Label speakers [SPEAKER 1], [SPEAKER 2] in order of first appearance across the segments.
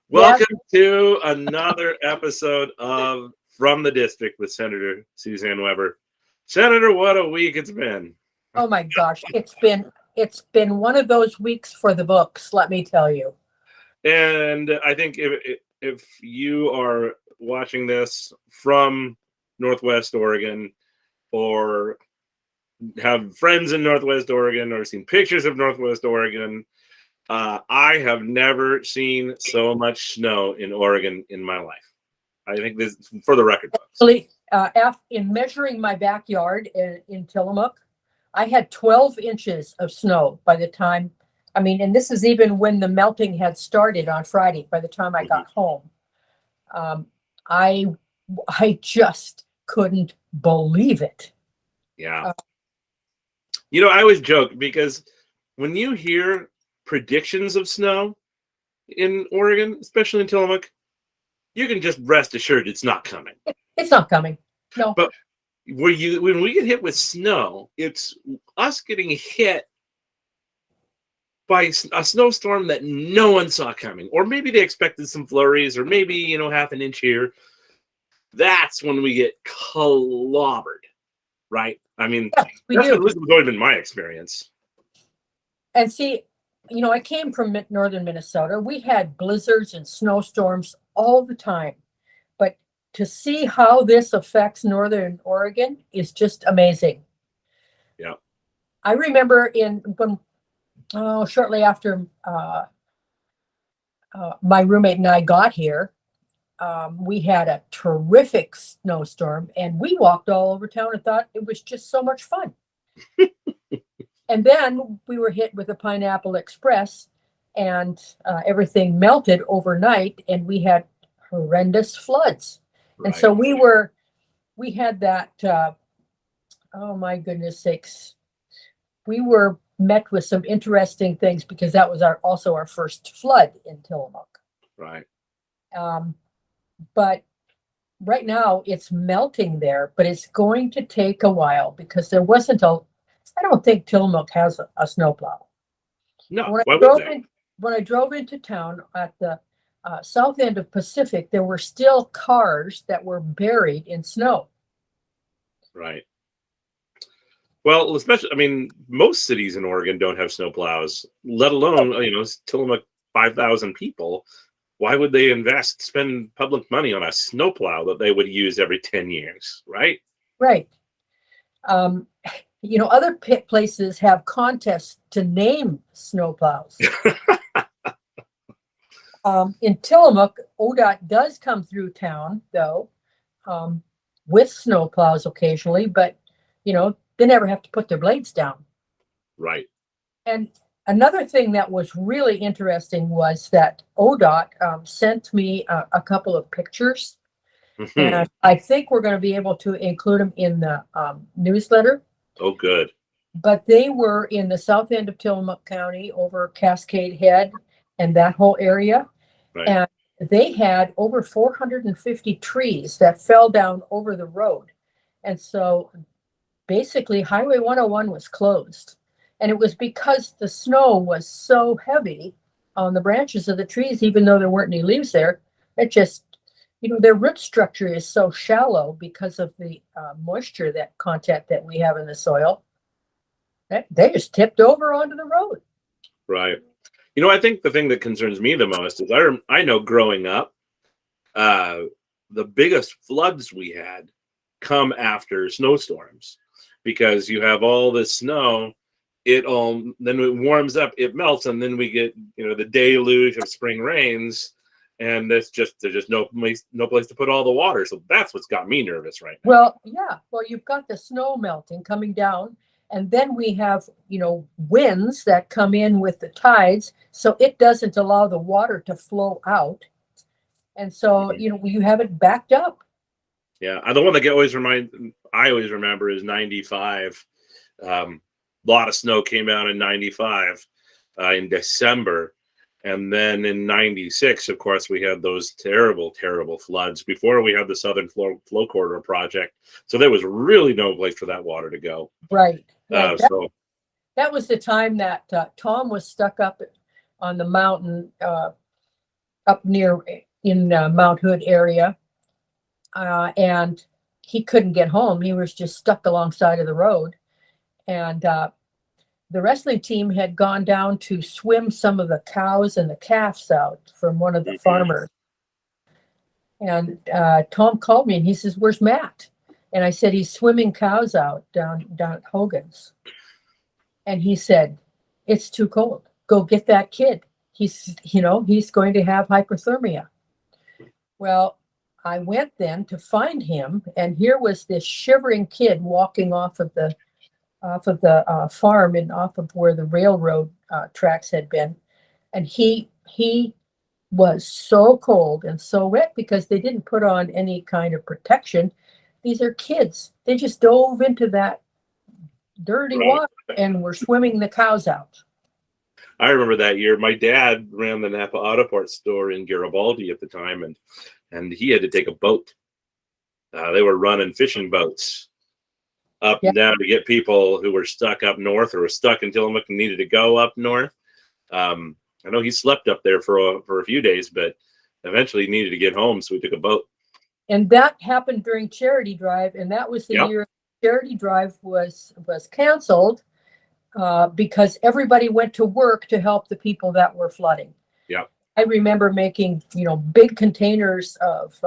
[SPEAKER 1] Welcome to another episode of From the District with Senator Suzanne Weber. Senator, what a week it's been.
[SPEAKER 2] Oh my gosh, it's been one of those weeks for the books, let me tell you.
[SPEAKER 1] And I think if you are watching this from Northwest Oregon, or have friends in Northwest Oregon, or seen pictures of Northwest Oregon, I have never seen so much snow in Oregon in my life. I think this, for the record,
[SPEAKER 2] Actually, in measuring my backyard in Tillamook, I had 12 inches of snow by the time, and this is even when the melting had started on Friday, by the time I got home. I just couldn't believe it.
[SPEAKER 1] Yeah. I always joke because when you hear predictions of snow in Oregon, especially in Tillamook, you can just rest assured it's not coming.
[SPEAKER 2] It's not coming. No.
[SPEAKER 1] But when we get hit with snow, it's us getting hit by a snowstorm that no one saw coming, or maybe they expected some flurries, or maybe half an inch here. That's when we get clobbered, right?
[SPEAKER 2] We
[SPEAKER 1] that's
[SPEAKER 2] do.
[SPEAKER 1] Always been my experience.
[SPEAKER 2] And see, I came from northern Minnesota. We had blizzards and snowstorms all the time. But to see how this affects northern Oregon is just amazing.
[SPEAKER 1] Yeah.
[SPEAKER 2] I remember shortly after my roommate and I got here, we had a terrific snowstorm, and we walked all over town and thought it was just so much fun. And then we were hit with the Pineapple Express, and everything melted overnight, and we had horrendous floods. Right. And so we had that, oh my goodness sakes, we were met with some interesting things because that was also our first flood in Tillamook.
[SPEAKER 1] Right.
[SPEAKER 2] But right now it's melting there, but it's going to take a while because there wasn't I don't think Tillamook has a snowplow.
[SPEAKER 1] No.
[SPEAKER 2] When I drove into town at the south end of Pacific, there were still cars that were buried in snow.
[SPEAKER 1] Right. Well, especially, most cities in Oregon don't have snowplows, let alone, Tillamook, 5,000 people. Why would they spend public money on a snowplow that they would use every 10 years, right?
[SPEAKER 2] Right. Other places have contests to name snowplows. In Tillamook, ODOT does come through town, though, with snowplows occasionally, but, they never have to put their blades down.
[SPEAKER 1] Right.
[SPEAKER 2] And another thing that was really interesting was that ODOT sent me a couple of pictures, and I think we're going to be able to include them in the newsletter.
[SPEAKER 1] Oh, good.
[SPEAKER 2] But they were in the south end of Tillamook County, over Cascade Head and that whole area. Right. And they had over 450 trees that fell down over the road. And so basically Highway 101 was closed. And it was because the snow was so heavy on the branches of the trees, even though there weren't any leaves there. It just, their root structure is so shallow because of the moisture content that we have in the soil. They just tipped over onto the road.
[SPEAKER 1] Right. I think the thing that concerns me the most is I know growing up, the biggest floods we had come after snowstorms, because you have all this snow, then it warms up, it melts, and then we get the deluge of spring rains, and there's just no place to put all the water. So that's what's got me nervous right now.
[SPEAKER 2] Well, yeah. Well, you've got the snow melting coming down, and then we have winds that come in with the tides, so it doesn't allow the water to flow out, and so you have it backed up.
[SPEAKER 1] Yeah, the one that I always remember is 95. A lot of snow came down in 95 in December. And then in 96, of course, we had those terrible, terrible floods before we had the Southern Flow Corridor project. So there was really no place for that water to go.
[SPEAKER 2] Right. Yeah, that was the time that Tom was stuck up on the mountain up near in Mount Hood area, and he couldn't get home. He was just stuck alongside of the road, and the wrestling team had gone down to swim some of the cows and the calves out from one of the farmers. And Tom called me and he says, "Where's Matt?" And I said, "He's swimming cows out down at Hogan's." And he said, "It's too cold. Go get that kid. He's going to have hypothermia." Well, I went then to find him, and here was this shivering kid walking off of the farm and off of where the railroad tracks had been. And he was so cold and so wet because they didn't put on any kind of protection. These are kids. They just dove into that dirty water and were swimming the cows out.
[SPEAKER 1] I remember that year. My dad ran the Napa Auto Parts store in Garibaldi at the time, and he had to take a boat. They were running fishing boats up and down to get people who were stuck up north or were stuck in Tillamook and needed to go up north. I know he slept up there for a few days, but eventually he needed to get home, so we took a boat.
[SPEAKER 2] And that happened during Charity Drive, and that was the year Charity Drive was canceled because everybody went to work to help the people that were flooding.
[SPEAKER 1] Yeah.
[SPEAKER 2] I remember making, big containers of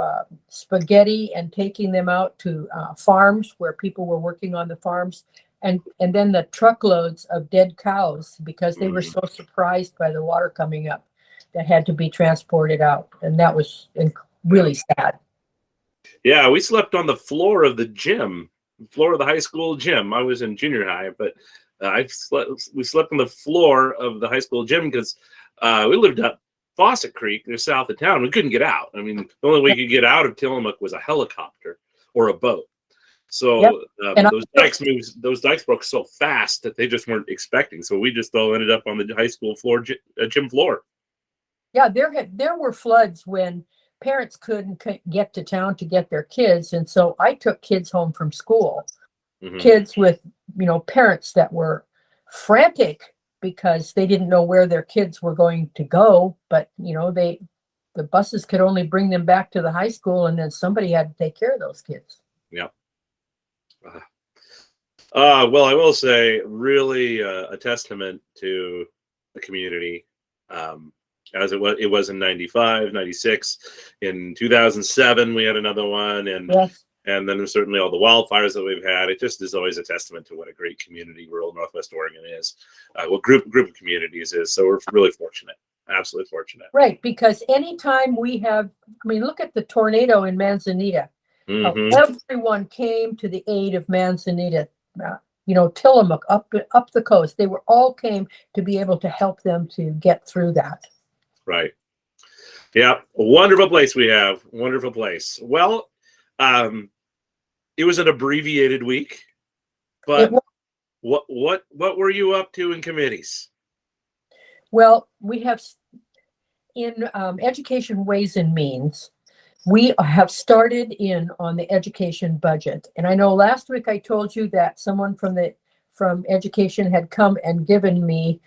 [SPEAKER 2] spaghetti and taking them out to farms where people were working on the farms, and then the truckloads of dead cows because they were so surprised by the water coming up that had to be transported out, and that was really sad.
[SPEAKER 1] Yeah, we slept on the floor of the gym, floor of the high school gym. I was in junior high, but we slept on the floor of the high school gym because we lived up Fawcett Creek, they're south of town. We couldn't get out. I mean, the only way you could get out of Tillamook was a helicopter or a boat. So those dikes broke so fast that they just weren't expecting. So we just all ended up on the high school floor, gym floor. Yeah,
[SPEAKER 2] there were floods when parents couldn't get to town to get their kids, and so I took kids home from school. Kids with parents that were frantic because they didn't know where their kids were going to go, but the buses could only bring them back to the high school, and then somebody had to take care of those kids.
[SPEAKER 1] Yeah. Well, I will say, really a testament to the community, as it was in 95, 96. In 2007, we had another one, and then there's certainly all the wildfires that we've had. It just is always a testament to what a great community rural Northwest Oregon is, what group of communities is. So we're really fortunate, absolutely fortunate.
[SPEAKER 2] Right, because anytime we have, look at the tornado in Manzanita. Everyone came to the aid of Manzanita. Tillamook, up the coast. They all came to be able to help them to get through that.
[SPEAKER 1] Right. Yeah, a wonderful place we have. Wonderful place. Well, it was an abbreviated week, but what were you up to in committees?
[SPEAKER 2] Well, we have in Education Ways and Means, we have started in on the education budget. And I know last week I told you that someone from education had come and given me,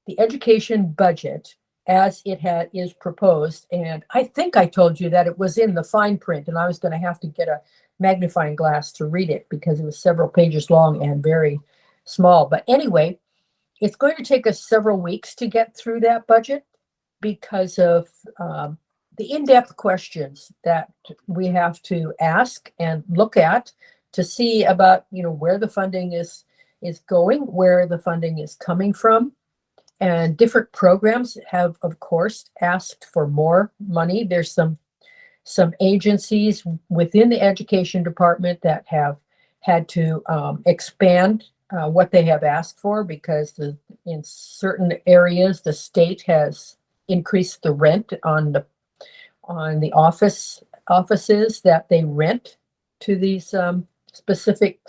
[SPEAKER 2] the education budget as it is proposed. And I think I told you that it was in the fine print, and I was going to have to get a magnifying glass to read it because it was several pages long and very small. But anyway, it's going to take us several weeks to get through that budget because of the in-depth questions that we have to ask and look at to see about, where the funding is going, where the funding is coming from. And different programs have, of course, asked for more money. There's some agencies within the education department that have had to expand what they have asked for because in certain areas the state has increased the rent on the offices that they rent to these specific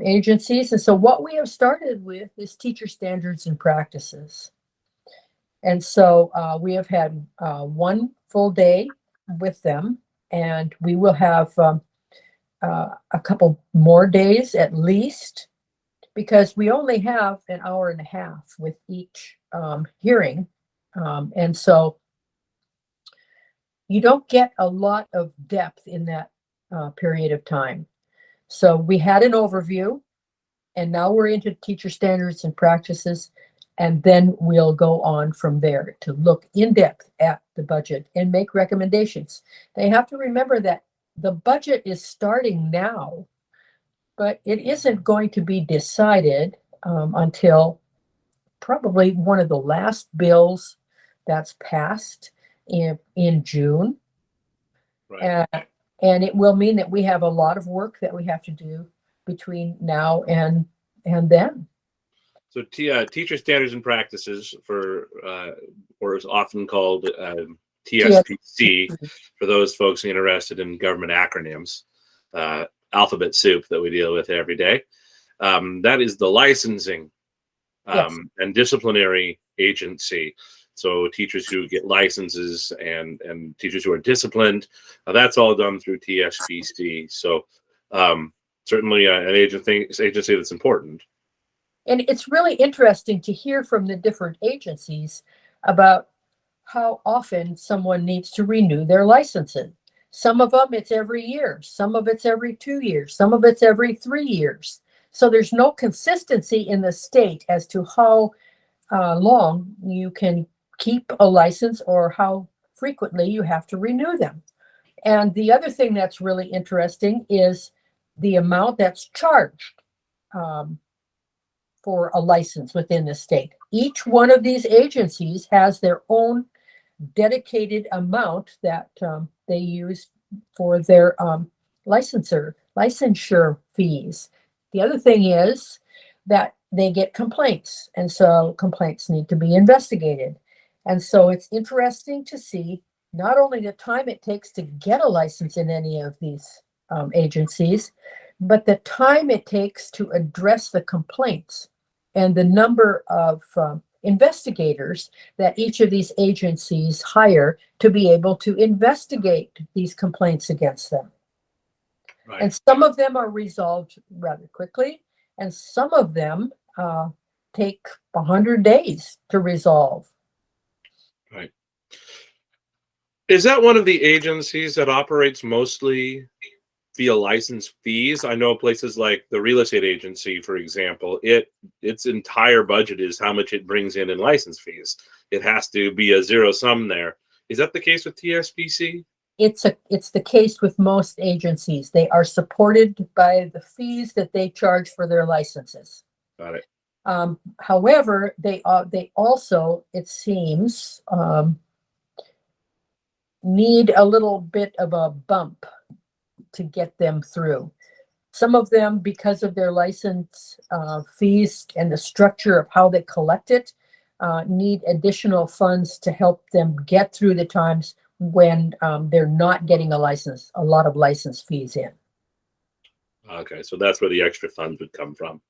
[SPEAKER 2] agencies. And so what we have started with is teacher standards and practices. And so we have had one full day with them, and we will have a couple more days at least, because we only have an hour and a half with each hearing. And so you don't get a lot of depth in that period of time. So we had an overview, and now we're into teacher standards and practices, and then we'll go on from there to look in depth at the budget and make recommendations. They have to remember that the budget is starting now, but it isn't going to be decided until probably one of the last bills that's passed in June.
[SPEAKER 1] Right.
[SPEAKER 2] And it will mean that we have a lot of work that we have to do between now and then.
[SPEAKER 1] So teacher standards and practices or is often called TSPC for those folks interested in government acronyms, alphabet soup that we deal with every day. That is the licensing and disciplinary agency. So teachers who get licenses and teachers who are disciplined, that's all done through TSPC. So certainly an agency that's important.
[SPEAKER 2] And it's really interesting to hear from the different agencies about how often someone needs to renew their licenses. Some of them, it's every year. Some of it's every 2 years. Some of it's every 3 years. So there's no consistency in the state as to how long you can keep a license or how frequently you have to renew them. And the other thing that's really interesting is the amount that's charged for a license within the state. Each one of these agencies has their own dedicated amount that they use for their licensure fees. The other thing is that they get complaints, and so complaints need to be investigated. And so it's interesting to see not only the time it takes to get a license in any of these agencies, but the time it takes to address the complaints and the number of investigators that each of these agencies hire to be able to investigate these complaints against them.
[SPEAKER 1] Right.
[SPEAKER 2] And some of them are resolved rather quickly, and some of them take 100 days to resolve.
[SPEAKER 1] Right. Is that one of the agencies that operates mostly via license fees? I know places like the real estate agency, for example, its entire budget is how much it brings in license fees. It has to be a zero sum there. Is that the case with TSPC?
[SPEAKER 2] It's the case with most agencies. They are supported by the fees that they charge for their licenses.
[SPEAKER 1] Got it.
[SPEAKER 2] However, they also, it seems, need a little bit of a bump to get them through. Some of them, because of their license fees and the structure of how they collect it, need additional funds to help them get through the times when they're not getting a lot of license fees in.
[SPEAKER 1] Okay, so that's where the extra funds would come from.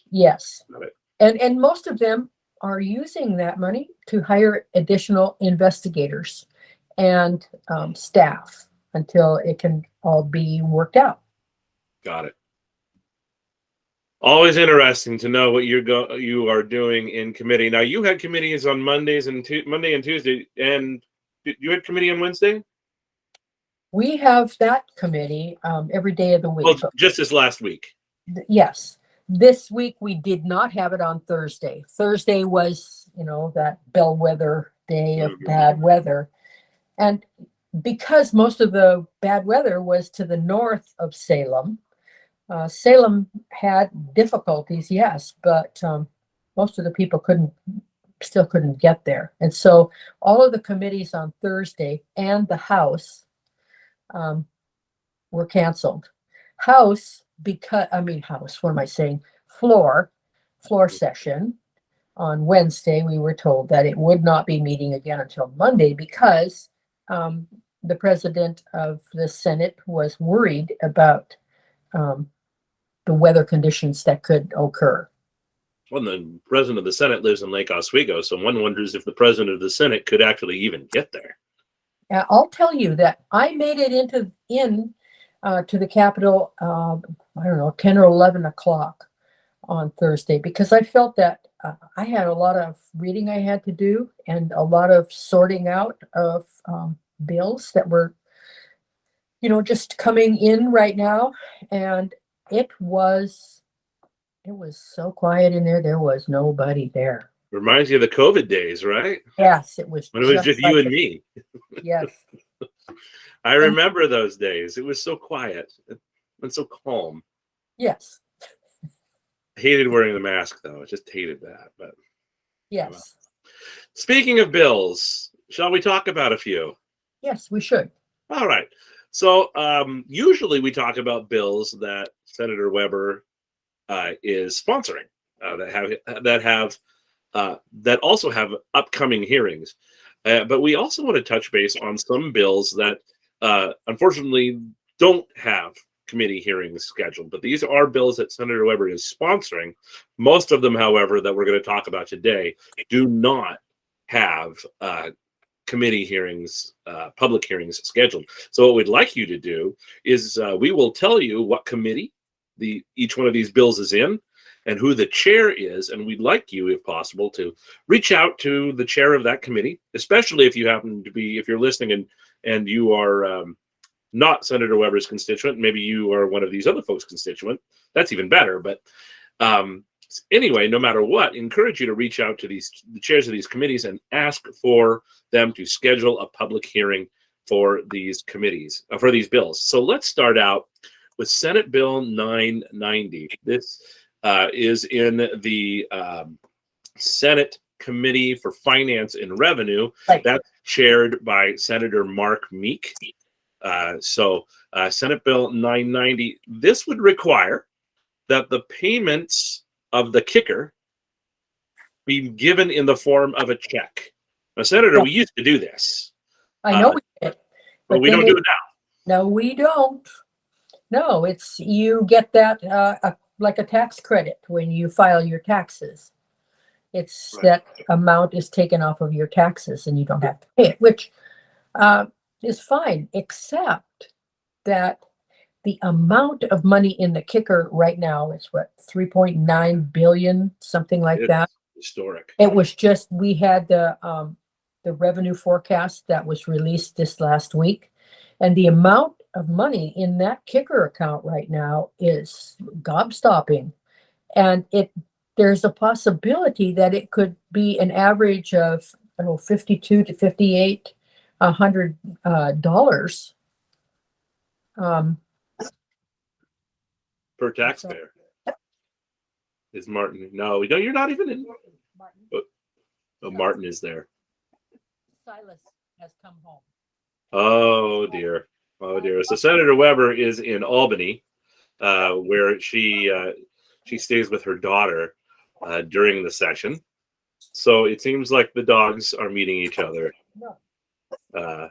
[SPEAKER 2] Yes.
[SPEAKER 1] Got it.
[SPEAKER 2] And most of them are using that money to hire additional investigators and staff until it can all be worked out.
[SPEAKER 1] Got it. Always interesting to know what you are doing in committee. Now, you had committees on Monday and Tuesday, and you had committee on Wednesday?
[SPEAKER 2] We have that committee every day of the week.
[SPEAKER 1] Well, just this last week.
[SPEAKER 2] Yes. This week we did not have it on Thursday. Thursday was, that bellwether day of bad weather. And because most of the bad weather was to the north of Salem, Salem had difficulties, yes, but most of the people still couldn't get there. And so all of the committees on Thursday and the House were canceled. Floor session on Wednesday, we were told that it would not be meeting again until Monday because the president of the Senate was worried about the weather conditions that could occur.
[SPEAKER 1] Well, the president of the Senate lives in Lake Oswego, so one wonders if the president of the Senate could actually even get there.
[SPEAKER 2] I'll tell you that I made it into to the Capitol, 10 or 11 o'clock on Thursday because I felt that I had a lot of reading I had to do and a lot of sorting out of bills that were, just coming in right now. And it was so quiet in there. There was nobody there.
[SPEAKER 1] Reminds you of the COVID days, right?
[SPEAKER 2] Yes, it was
[SPEAKER 1] When it was just you and me.
[SPEAKER 2] Yes.
[SPEAKER 1] I remember those days. It was so quiet and so calm.
[SPEAKER 2] Yes.
[SPEAKER 1] I hated wearing the mask, though. I just hated that. But
[SPEAKER 2] Yes.
[SPEAKER 1] speaking of bills, shall we talk about a few?
[SPEAKER 2] Yes, we should.
[SPEAKER 1] All right. So usually we talk about bills that Senator Weber is sponsoring that also have upcoming hearings. But we also want to touch base on some bills that unfortunately don't have committee hearings scheduled. But these are bills that Senator Weber is sponsoring. Most of them, however, that we're going to talk about today do not have committee hearings, public hearings scheduled. So what we'd like you to do is we will tell you what committee each one of these bills is in and who the chair is. And we'd like you, if possible, to reach out to the chair of that committee, especially if you happen to be, if you're listening and you are not Senator Weber's constituent, maybe you are one of these other folks' constituent. That's even better. But anyway, no matter what, encourage you to reach out to the chairs of these committees and ask for them to schedule a public hearing for these committees, for these bills. So let's start out with Senate Bill 990. This is in the Senate Committee for Finance and Revenue.
[SPEAKER 2] Right.
[SPEAKER 1] That's chaired by Senator Mark Meek. Senate Bill 990, this would require that the payments of the kicker be given in the form of a check. Now, Senator, we used to do this.
[SPEAKER 2] I know we did.
[SPEAKER 1] But we don't do it now.
[SPEAKER 2] No, we don't. No, it's you get that like a tax credit when you file your taxes. It's
[SPEAKER 1] Right.
[SPEAKER 2] That amount is taken off of your taxes and you don't have to pay it, which is fine, except that the amount of money in the kicker right now is what, 3.9 billion, something like that.
[SPEAKER 1] Historic.
[SPEAKER 2] It was just, we had the revenue forecast that was released this last week, and the amount of money in that kicker account right now is gobstopping. And there's a possibility that it could be an average of $52 to $5,800
[SPEAKER 1] Per taxpayer. Is Martin? No, you're not even in.
[SPEAKER 2] Martin.
[SPEAKER 1] Oh, Martin is there.
[SPEAKER 2] Silas has come home.
[SPEAKER 1] Oh dear. Oh dear. So Senator Weber is in Albany, where she stays with her daughter during the session. So it seems like the dogs are meeting each other.
[SPEAKER 2] No,
[SPEAKER 1] No,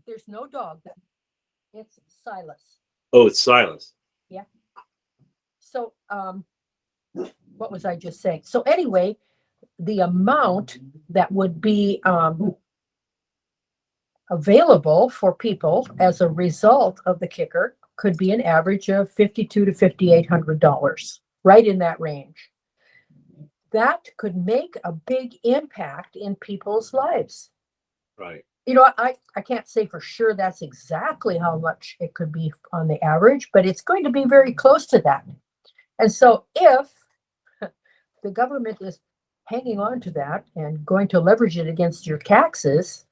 [SPEAKER 2] there's no dog. It's Silas.
[SPEAKER 1] Oh, it's Silas.
[SPEAKER 2] Yeah. So, what was I just saying? So anyway, the amount that would be available for people as a result of the kicker could be an average of $52 to $5,800, right in that range. That could make a big impact in people's lives.
[SPEAKER 1] Right.
[SPEAKER 2] I can't say for sure that's exactly how much it could be on the average, but it's going to be very close to that. And so if the government is hanging on to that and going to leverage it against your taxes,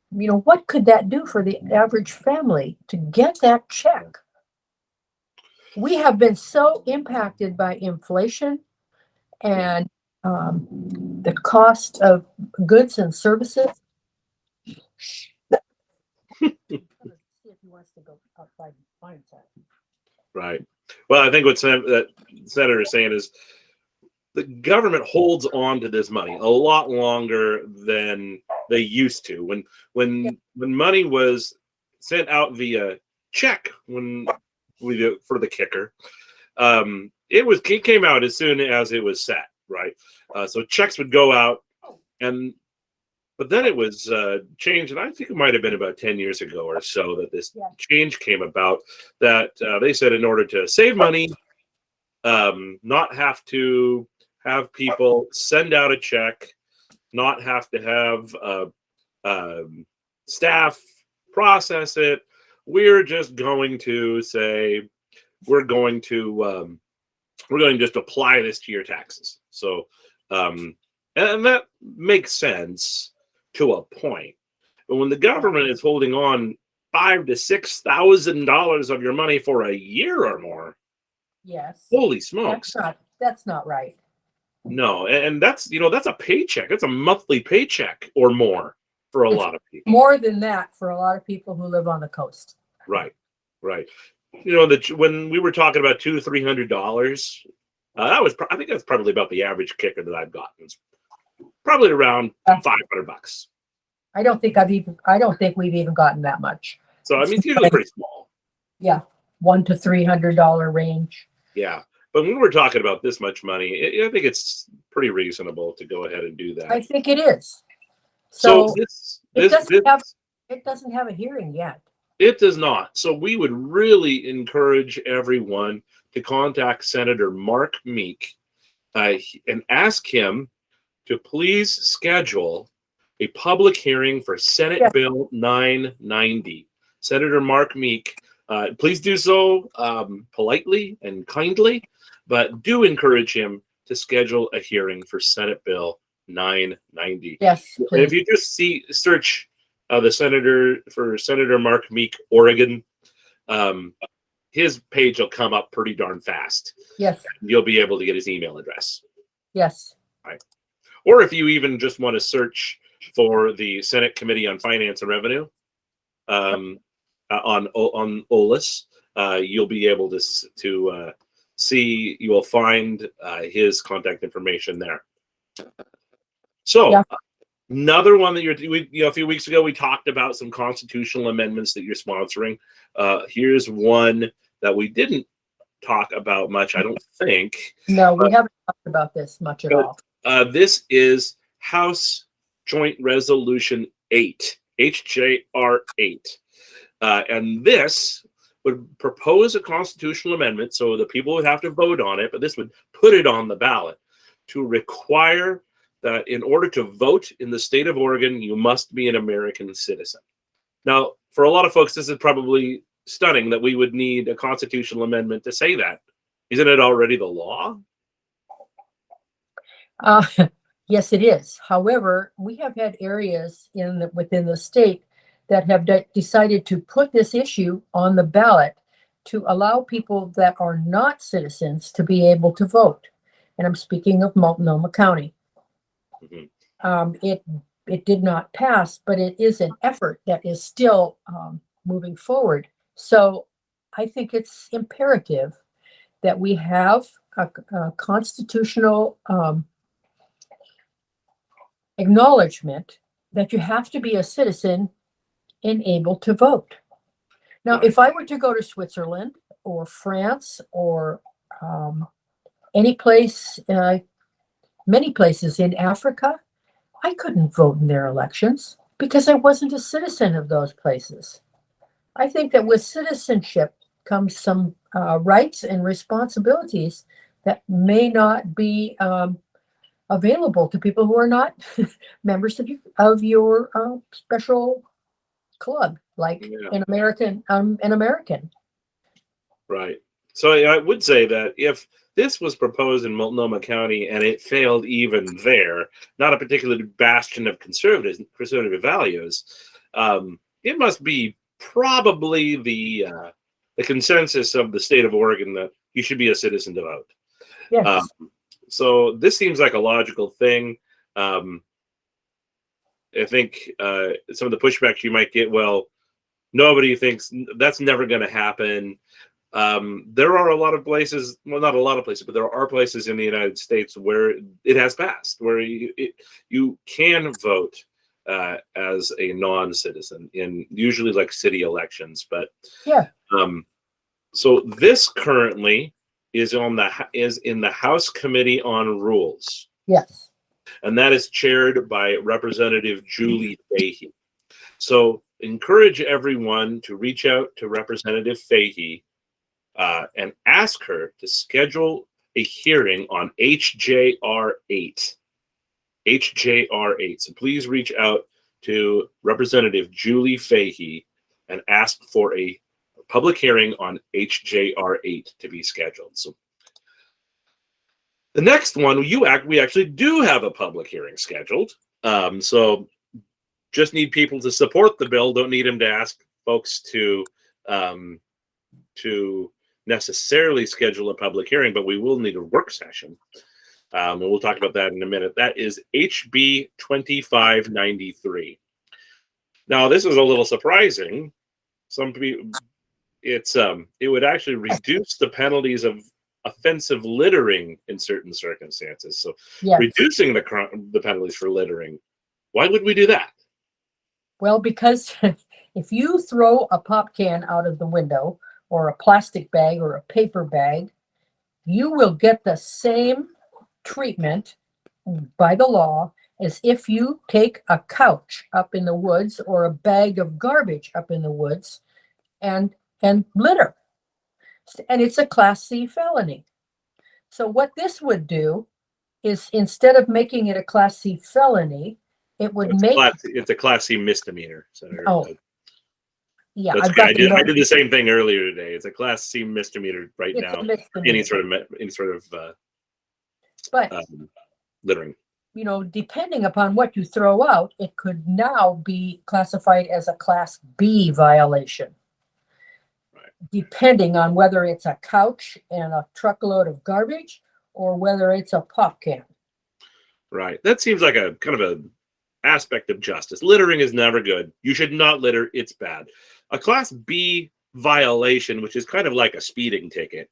[SPEAKER 2] what could that do for the average family to get that check? We have been so impacted by inflation and the cost of goods and services. See if he wants to go outside and find something.
[SPEAKER 1] Right. Well, I think what that senator is saying is the government holds on to this money a lot longer than they used to. When money was sent out via check for the kicker, it came out as soon as it was set, right? So checks would go out, but then it was changed, and I think it might have been about 10 years ago or so that this change came about, that they said in order to save money, not have to have people send out a check, not have to have staff process it. We're just going to say we're going to just apply this to your taxes. So, and that makes sense to a point. But when the government is holding on $5,000 to $6,000 of your money for a year or more,
[SPEAKER 2] Yes.
[SPEAKER 1] holy smokes,
[SPEAKER 2] that's not right.
[SPEAKER 1] No, and that's that's a paycheck. That's a monthly paycheck or more for a lot of people.
[SPEAKER 2] More than that for a lot of people who live on the coast.
[SPEAKER 1] Right, right. When we were talking about $200-300, I think that's probably about the average kicker that I've gotten. It's probably around $500.
[SPEAKER 2] I don't think we've even gotten that much.
[SPEAKER 1] So I mean, it's usually pretty small.
[SPEAKER 2] Yeah, $100 to $300 range.
[SPEAKER 1] Yeah, but when we're talking about this much money, I think it's pretty reasonable to go ahead and do that.
[SPEAKER 2] I think it is.
[SPEAKER 1] So
[SPEAKER 2] it doesn't have a hearing yet.
[SPEAKER 1] It does not. So we would really encourage everyone to contact Senator Mark Meek and ask him to please schedule a public hearing for Senate Bill 990. Senator Mark Meek, please do so politely and kindly, but do encourage him to schedule a hearing for Senate Bill 990.
[SPEAKER 2] Yes, please.
[SPEAKER 1] If you just search Senator Mark Meek, Oregon, his page will come up pretty darn fast.
[SPEAKER 2] Yes.
[SPEAKER 1] You'll be able to get his email address.
[SPEAKER 2] Yes.
[SPEAKER 1] Right. Or if you even just want to search for the Senate Committee on Finance and Revenue on OLIS, you'll be able to see. You will find his contact information there. So. Another one that a few weeks ago, we talked about some constitutional amendments that you're sponsoring. Here's one that we didn't talk about much, I don't think.
[SPEAKER 2] No, we haven't talked about this much at all.
[SPEAKER 1] This is House Joint Resolution 8, HJR 8. And this would propose a constitutional amendment, so the people would have to vote on it, but this would put it on the ballot to require that in order to vote in the state of Oregon, you must be an American citizen. Now, for a lot of folks, this is probably stunning that we would need a constitutional amendment to say that. Isn't it already the law?
[SPEAKER 2] Yes, it is. However, we have had areas within the state that have decided to put this issue on the ballot to allow people that are not citizens to be able to vote. And I'm speaking of Multnomah County. Mm-hmm. It did not pass, but it is an effort that is still moving forward. So I think it's imperative that we have a constitutional acknowledgement that you have to be a citizen and able to vote. Now, if I were to go to Switzerland or France or any place, many places in Africa, I couldn't vote in their elections because I wasn't a citizen of those places. I think that with citizenship comes some rights and responsibilities that may not be available to people who are not members of your special club, like an American.
[SPEAKER 1] Right. So I would say that if this was proposed in Multnomah County and it failed even there, not a particular bastion of conservative values, it must be probably the consensus of the state of Oregon that you should be a citizen to vote.
[SPEAKER 2] Yes.
[SPEAKER 1] So this seems like a logical thing. I think some of the pushbacks you might get, well, nobody thinks that's never going to happen. There are a lot of places, well, not a lot of places, but there are places in the United States where it has passed, where you can vote as a non-citizen in usually like city elections. But so this currently is in the House Committee on Rules.
[SPEAKER 2] Yes.
[SPEAKER 1] And that is chaired by Representative Julie Fahey. So encourage everyone to reach out to Representative Fahey and ask her to schedule a hearing on HJR 8. HJR 8. So please reach out to Representative Julie Fahey and ask for a public hearing on HJR 8 to be scheduled. So the next one, we actually do have a public hearing scheduled. So just need people to support the bill. Don't need them to ask folks to necessarily schedule a public hearing, but we will need a work session. And we'll talk about that in a minute. That is HB 2593. Now, this is a little surprising. Some people, it would actually reduce the penalties of offensive littering in certain circumstances. So, yes, reducing the penalties for littering. Why would we do that?
[SPEAKER 2] Well, because if you throw a pop can out of the window, or a plastic bag or a paper bag, you will get the same treatment by the law as if you take a couch up in the woods or a bag of garbage up in the woods and litter. And it's a Class C felony. So what this would do is, instead of making it a Class C felony, it would
[SPEAKER 1] it's a Class C misdemeanor, Senator.
[SPEAKER 2] Oh. Yeah,
[SPEAKER 1] I did the same thing earlier today. It's a Class C misdemeanor right now. Any sort of littering.
[SPEAKER 2] You know, depending upon what you throw out, it could now be classified as a Class B violation.
[SPEAKER 1] Right.
[SPEAKER 2] Depending on whether it's a couch and a truckload of garbage or whether it's a pop can.
[SPEAKER 1] Right. That seems like a kind of an aspect of justice. Littering is never good. You should not litter. It's bad. A Class B violation, which is kind of like a speeding ticket,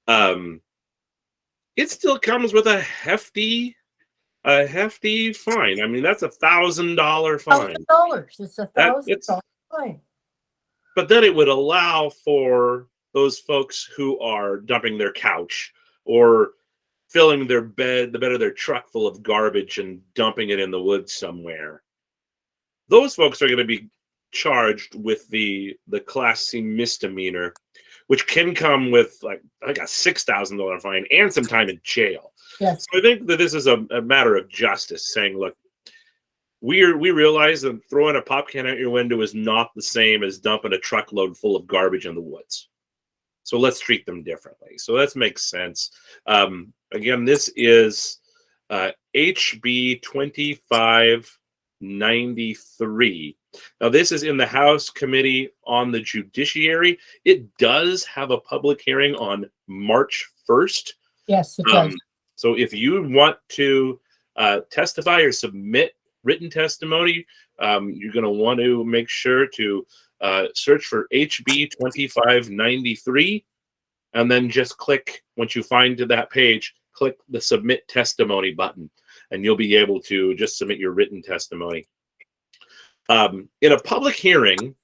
[SPEAKER 1] it still comes with a hefty fine. I mean, that's $1,000 fine.
[SPEAKER 2] $1,000. It's $1,000 fine.
[SPEAKER 1] But then it would allow for those folks who are dumping their couch or filling the bed of their truck full of garbage and dumping it in the woods somewhere. Those folks are going to be charged with the Class C misdemeanor, which can come with like a $6,000 fine and some time in jail.
[SPEAKER 2] Yes.
[SPEAKER 1] So I think that this is a matter of justice, saying, look, we realize that throwing a pop can out your window is not the same as dumping a truckload full of garbage in the woods. So let's treat them differently. So that makes sense. Again, this is HB 2593. Now, this is in the House Committee on the Judiciary. It does have a public hearing on March 1st.
[SPEAKER 2] Yes, it does.
[SPEAKER 1] So if you want to testify or submit written testimony, you're going to want to make sure to search for HB 2593, and then just click, once you find that page, click the Submit Testimony button, and you'll be able to just submit your written testimony. In a public hearing,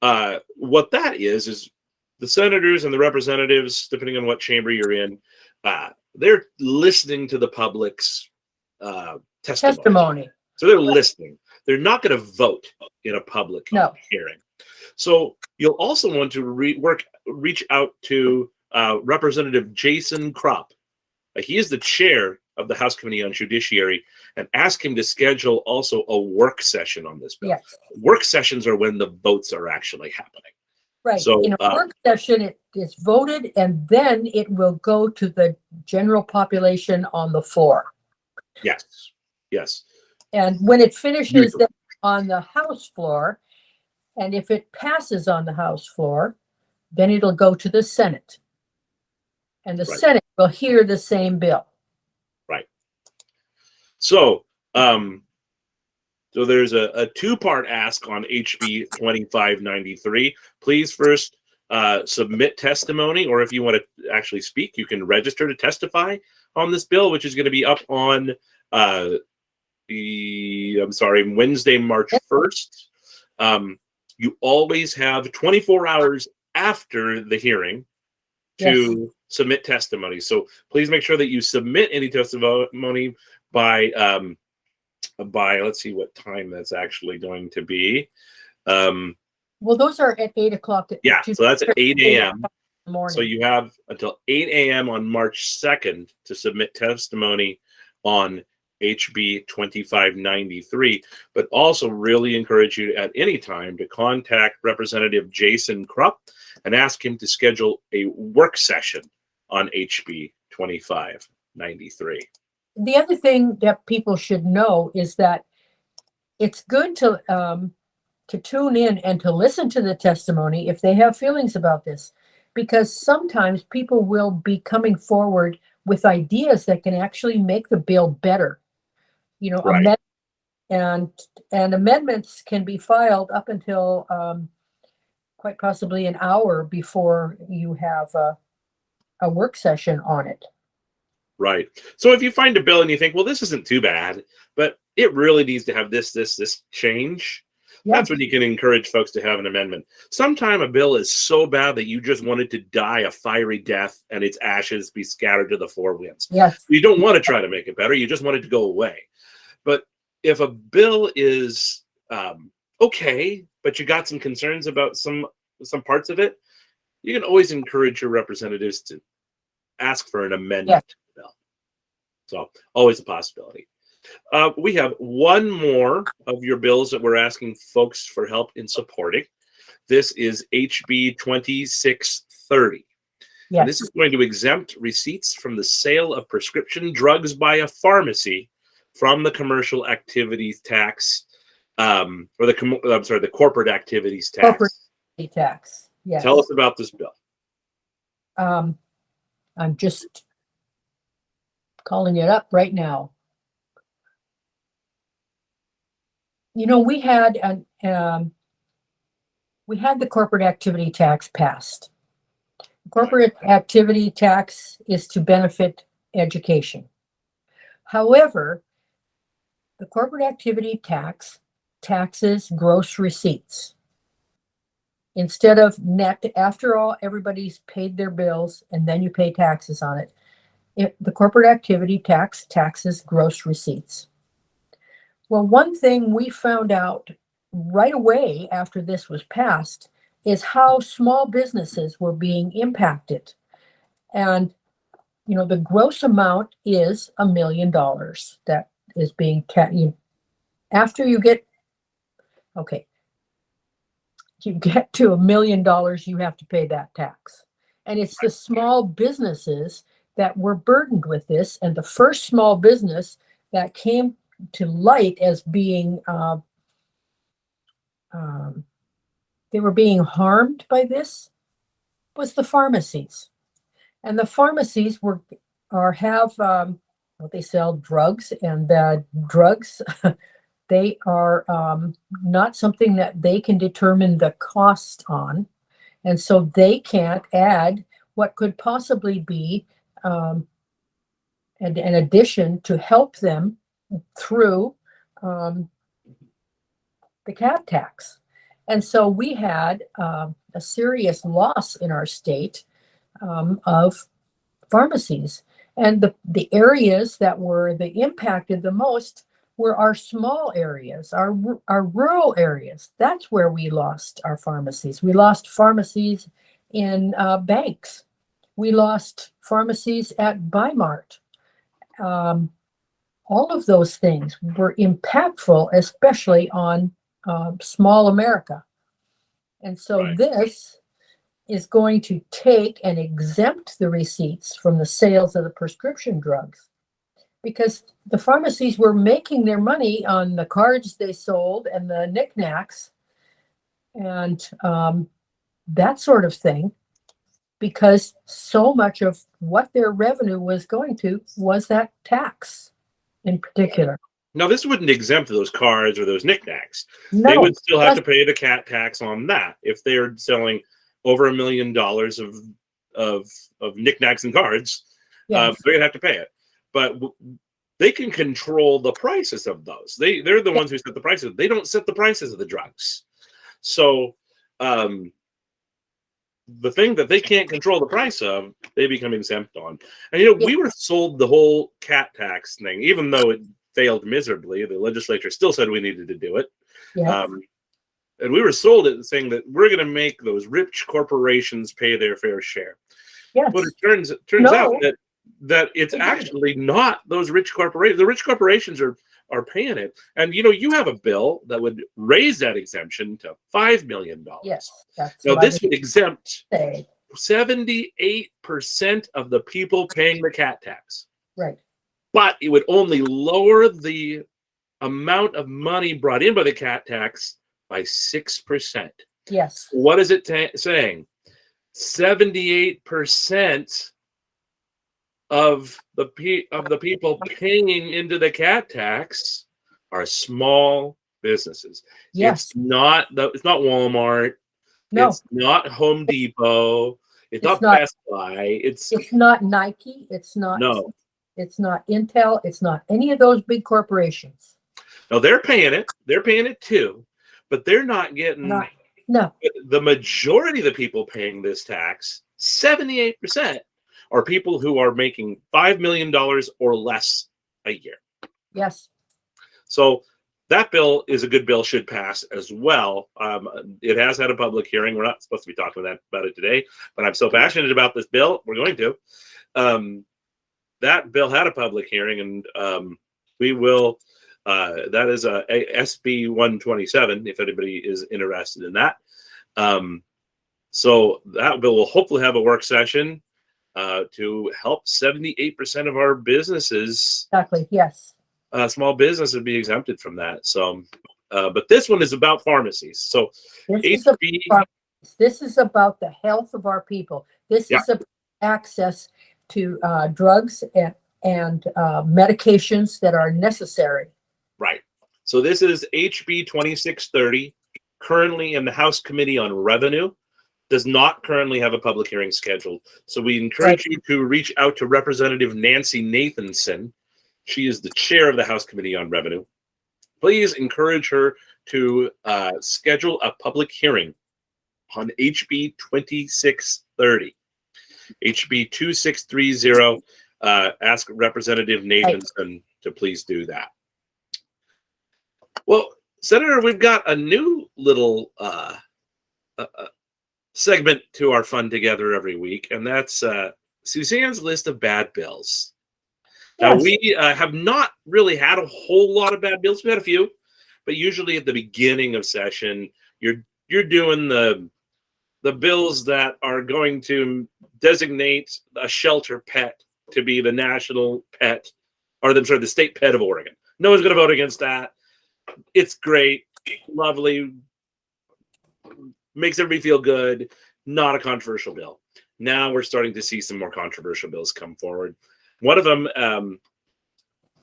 [SPEAKER 1] what that is the senators and the representatives, depending on what chamber you're in, they're listening to the public's testimony. So they're listening. They're not going to vote in a public hearing. So you'll also want to reach out to Representative Jason Kropp. He is the chair of the House Committee on Judiciary, and ask him to schedule also a work session on this bill.
[SPEAKER 2] Yes.
[SPEAKER 1] Work sessions are when the votes are actually happening.
[SPEAKER 2] Right. So in a work session, it is voted, and then it will go to the general population on the floor.
[SPEAKER 1] Yes. Yes.
[SPEAKER 2] And when it finishes on the House floor, and if it passes on the House floor, then it'll go to the Senate. And the Senate will hear the same bill.
[SPEAKER 1] Right. So, so there's a two-part ask on HB 2593. Please first submit testimony, or if you want to actually speak, you can register to testify on this bill, which is going to be up on Wednesday, March 1st. You always have 24 hours after the hearing to submit testimony. So please make sure that you submit any testimony by let's see what time that's actually going to be.
[SPEAKER 2] Well, those are at 8 o'clock.
[SPEAKER 1] Yeah, so that's at 8 a.m.
[SPEAKER 2] morning.
[SPEAKER 1] So you have until 8 a.m. on March 2nd to submit testimony on HB 2593, but also really encourage you at any time to contact Representative Jason Krupp and ask him to schedule a work session on HB 2593.
[SPEAKER 2] The other thing that people should know is that it's good to tune in and to listen to the testimony if they have feelings about this, because sometimes people will be coming forward with ideas that can actually make the bill better. You know,
[SPEAKER 1] Right.
[SPEAKER 2] and amendments can be filed up until quite possibly an hour before you have a work session on it.
[SPEAKER 1] Right. So if you find a bill and you think, well, this isn't too bad, but it really needs to have this change,
[SPEAKER 2] Yeah.
[SPEAKER 1] that's when you can encourage folks to have an amendment. Sometime a bill is so bad that you just want it to die a fiery death and its ashes be scattered to the four winds.
[SPEAKER 2] Yes.
[SPEAKER 1] You don't want to try to make it better. You just want it to go away. But if a bill is okay, but you got some concerns about some parts of it, you can always encourage your representatives to ask for an amendment to the bill. So always a possibility. We have one more of your bills that we're asking folks for help in supporting. This is HB 2630.
[SPEAKER 2] Yes.
[SPEAKER 1] And this is going to exempt receipts from the sale of prescription drugs by a pharmacy from the commercial activities tax, or the corporate activities tax.
[SPEAKER 2] Corporate tax. Yes.
[SPEAKER 1] Tell us about this bill.
[SPEAKER 2] I'm just calling it up right now. You know, we had the corporate activity tax passed. Corporate activity tax is to benefit education. However, the corporate activity tax taxes gross receipts. Instead of net, after all, everybody's paid their bills and then you pay taxes on it. The corporate activity tax taxes gross receipts. Well, one thing we found out right away after this was passed is how small businesses were being impacted. And, you know, the gross amount is $1 million that is being after you get, okay, you get to $1 million, you have to pay that tax. And it's the small businesses that were burdened with this. And the first small business that came to light as being, they were being harmed by this was the pharmacies. And the pharmacies have they sell drugs, and the drugs, they are not something that they can determine the cost on. And so they can't add what could possibly be an addition to help them through the cab tax. And so we had a serious loss in our state of pharmacies. And the areas that were impacted the most were our small areas, our rural areas. That's where we lost our pharmacies. We lost pharmacies in banks. We lost pharmacies at Bimart. All of those things were impactful, especially on small America. And so this is going to take and exempt the receipts from the sales of the prescription drugs, because the pharmacies were making their money on the cards they sold and the knickknacks and that sort of thing, because so much of what their revenue was going to was that tax in particular.
[SPEAKER 1] Now, this wouldn't exempt those cards or those knickknacks.
[SPEAKER 2] No,
[SPEAKER 1] they would still have to pay the cat tax on that if they're selling over $1 million of knickknacks and cards.
[SPEAKER 2] yes.
[SPEAKER 1] They're gonna have to pay it, but they can control the prices of those. They're the ones who set the prices. They don't set the prices of the drugs. So the thing that they can't control the price of, they become exempt on. And you know, we were sold the whole cat tax thing, even though it failed miserably. The legislature still said we needed to do it.
[SPEAKER 2] Yes.
[SPEAKER 1] And we were sold it saying that we're going to make those rich corporations pay their fair share.
[SPEAKER 2] Yes.
[SPEAKER 1] But it turns out that it's actually not those rich corporations. The rich corporations are paying it. And you have a bill that would raise that exemption to $5 million.
[SPEAKER 2] Yes. That's
[SPEAKER 1] now
[SPEAKER 2] what
[SPEAKER 1] this
[SPEAKER 2] I
[SPEAKER 1] would exempt
[SPEAKER 2] say.
[SPEAKER 1] 78% of the people paying the cat tax.
[SPEAKER 2] Right.
[SPEAKER 1] But it would only lower the amount of money brought in by the cat tax by 6%.
[SPEAKER 2] Yes.
[SPEAKER 1] What is it saying? 78% of the people paying into the cat tax are small businesses.
[SPEAKER 2] Yes.
[SPEAKER 1] It's not Walmart.
[SPEAKER 2] No.
[SPEAKER 1] It's not Home Depot. It's not Best Buy. It's
[SPEAKER 2] not Nike. It's not.
[SPEAKER 1] No.
[SPEAKER 2] It's not Intel. It's not any of those big corporations.
[SPEAKER 1] No, they're paying it. They're paying it too, but they're not getting.
[SPEAKER 2] No.
[SPEAKER 1] The majority of the people paying this tax, 78%, are people who are making $5 million or less a year.
[SPEAKER 2] Yes.
[SPEAKER 1] So that bill is a good bill, should pass as well. It has had a public hearing. We're not supposed to be talking about it today, but I'm so passionate about this bill, we're going to. That bill had a public hearing, and we will. That is a SB 127, if anybody is interested in that. So that bill will hopefully have a work session to help 78% of our businesses.
[SPEAKER 2] Exactly. Yes.
[SPEAKER 1] Small business would be exempted from that. So, but this one is about pharmacies. So
[SPEAKER 2] this is about the health of our people. This is about access to drugs and medications that are necessary.
[SPEAKER 1] Right. So this is HB 2630, currently in the House Committee on Revenue. Does not currently have a public hearing scheduled. So we encourage you to reach out to Representative Nancy Nathanson. She is the chair of the House Committee on Revenue. Please encourage her to schedule a public hearing on HB 2630. HB 2630. Ask Representative Nathanson to please do that. Well, Senator, we've got a new little segment to our fun together every week, and that's Suzanne's list of bad bills. Now, we have not really had a whole lot of bad bills. We had a few, but usually at the beginning of session, you're doing the bills that are going to designate a shelter pet to be the national pet, or the state pet of Oregon. No one's going to vote against that. It's great, lovely, makes everybody feel good. Not a controversial bill. Now we're starting to see some more controversial bills come forward. One of them,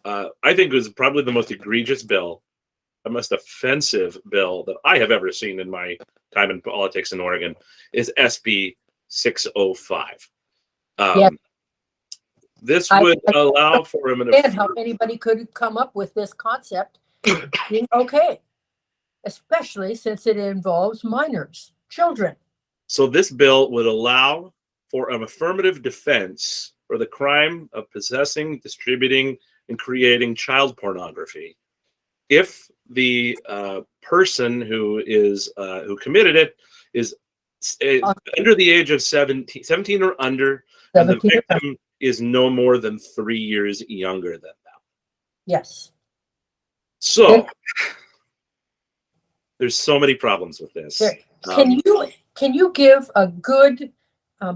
[SPEAKER 1] I think, was probably the most egregious bill, the most offensive bill that I have ever seen in my time in politics in Oregon, is SB 605. This would allow for him.
[SPEAKER 2] And how anybody could come up with this concept being okay, especially since it involves minors, children.
[SPEAKER 1] So this bill would allow for an affirmative defense for the crime of possessing, distributing, and creating child pornography if the person who committed it is under the age of 17 or under, and the victim is no more than 3 years younger than them.
[SPEAKER 2] Yes.
[SPEAKER 1] So there's so many problems with this.
[SPEAKER 2] Can you give a good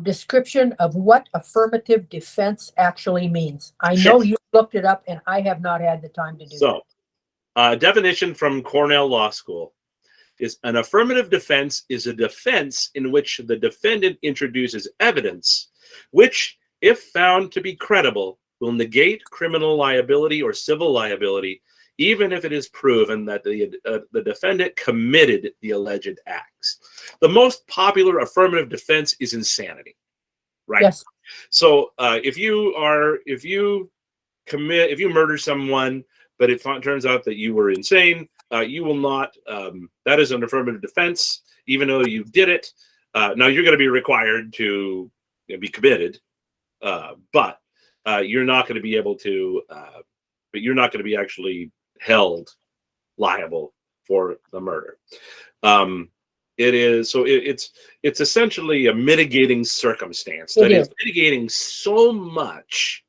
[SPEAKER 2] description of what affirmative defense actually means? I know you looked it up, and I have not had the time to do that.
[SPEAKER 1] Definition from Cornell Law School is: an affirmative defense is a defense in which the defendant introduces evidence which, if found to be credible, will negate criminal liability or civil liability, even if it is proven that the defendant committed the alleged acts. The most popular affirmative defense is insanity, right?
[SPEAKER 2] Yes.
[SPEAKER 1] So if you murder someone, but it turns out that you were insane, you will not. That is an affirmative defense, even though you did it. Now you're going to be required to be committed, but you're not going to be able to. But you're not going to be actually held liable for the murder. It's essentially a mitigating circumstance that is mitigating so much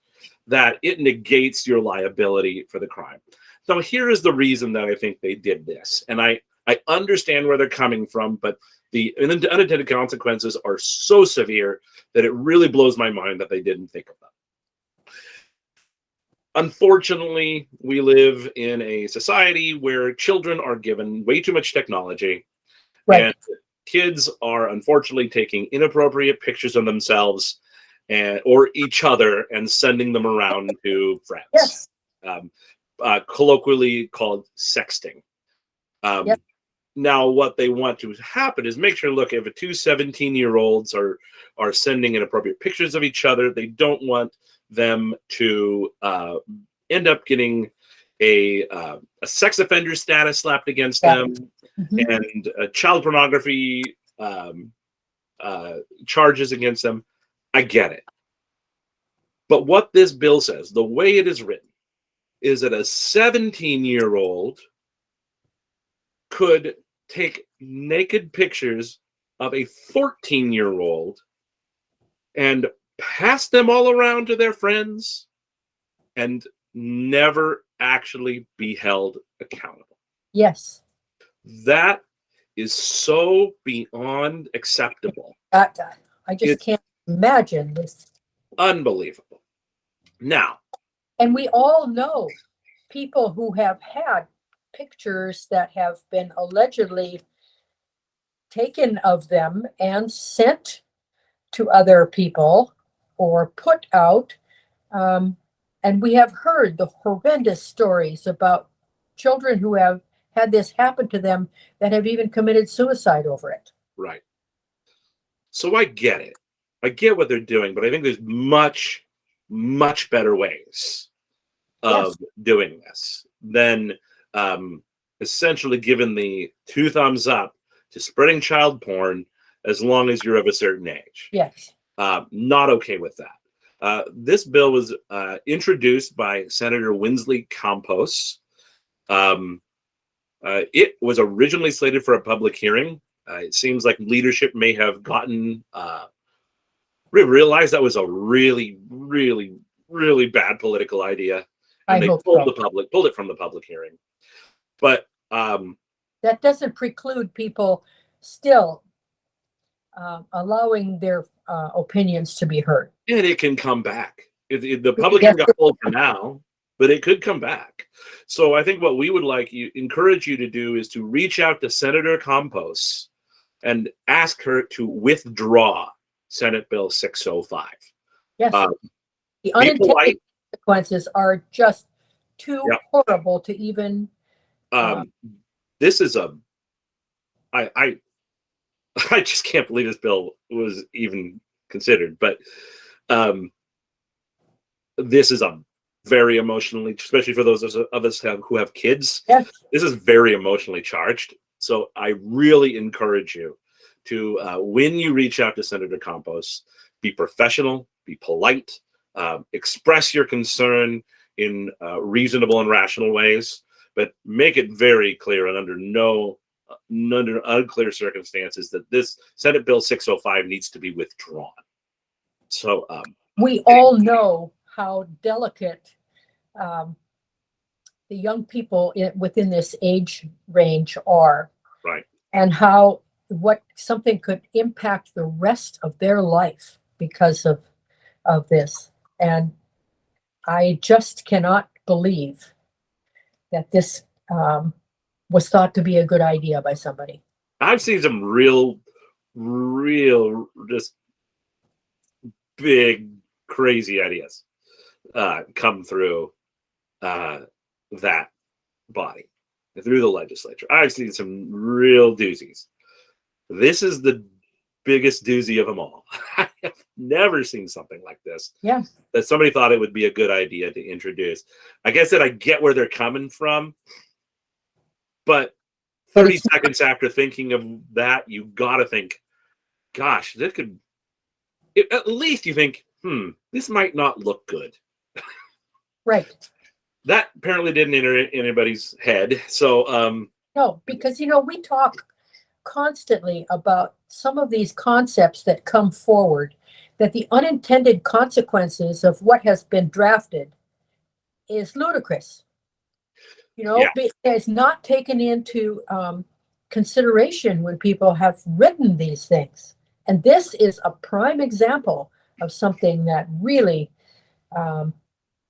[SPEAKER 1] that it negates your liability for the crime. So here is the reason that I think they did this. And I understand where they're coming from, but the unintended consequences are so severe that it really blows my mind that they didn't think of them. Unfortunately, we live in a society where children are given way too much technology, and kids are unfortunately taking inappropriate pictures of themselves or each other and sending them around to friends. Colloquially called sexting. Now, what they want to happen is make sure, look, if two 17-year-olds are sending inappropriate pictures of each other, they don't want them to end up getting a sex offender status slapped against them and child pornography charges against them. I get it. But what this bill says, the way it is written, is that a 17-year-old could take naked pictures of a 14-year-old and pass them all around to their friends and never actually be held accountable.
[SPEAKER 2] Yes.
[SPEAKER 1] That is so beyond acceptable.
[SPEAKER 2] I just can't imagine this.
[SPEAKER 1] Unbelievable. Now.
[SPEAKER 2] And we all know people who have had pictures that have been allegedly taken of them and sent to other people or put out. And we have heard the horrendous stories about children who have had this happen to them that have even committed suicide over it.
[SPEAKER 1] Right. So I get it. I get what they're doing, but I think there's much, much better ways of doing this than essentially giving the 2 thumbs up to spreading child porn as long as you're of a certain age.
[SPEAKER 2] Yes.
[SPEAKER 1] Not okay with that. This bill was introduced by Senator Winsley Campos. It was originally slated for a public hearing. It seems like leadership may have gotten realized that was a really, really, really bad political idea, and they pulled it from the public hearing. But
[SPEAKER 2] that doesn't preclude people still allowing their opinions to be heard.
[SPEAKER 1] And it can come back. The public hearing got pulled for now, but it could come back. So I think what we would encourage you to do is to reach out to Senator Campos and ask her to withdraw Senate Bill 605.
[SPEAKER 2] Yes. The unintended consequences are just too horrible to even.
[SPEAKER 1] This is I just can't believe this bill was even considered. But this is a very emotionally, especially for those of us who have kids.
[SPEAKER 2] Yes.
[SPEAKER 1] This is very emotionally charged. So I really encourage you to, when you reach out to Senator Campos, be professional, be polite, express your concern in reasonable and rational ways, but make it very clear and under unclear circumstances that this Senate Bill 605 needs to be withdrawn. So
[SPEAKER 2] we all know how delicate the young people within this age range are,
[SPEAKER 1] right,
[SPEAKER 2] and how something could impact the rest of their life because of this. And I just cannot believe that this was thought to be a good idea by somebody.
[SPEAKER 1] I've seen some real just big crazy ideas come through that body, through the legislature. I've seen some real doozies. This is the biggest doozy of them all. I have never seen something like this.
[SPEAKER 2] Yeah.
[SPEAKER 1] That somebody thought it would be a good idea to introduce. Like I said, I get where they're coming from, but 30 seconds after thinking of that, you got to think, gosh, this could, at least you think, this might not look good.
[SPEAKER 2] Right.
[SPEAKER 1] That apparently didn't enter anybody's head. So
[SPEAKER 2] No, because, we talk constantly about some of these concepts that come forward, that the unintended consequences of what has been drafted is ludicrous.
[SPEAKER 1] Yeah.
[SPEAKER 2] It's not taken into consideration when people have written these things. And this is a prime example of something that really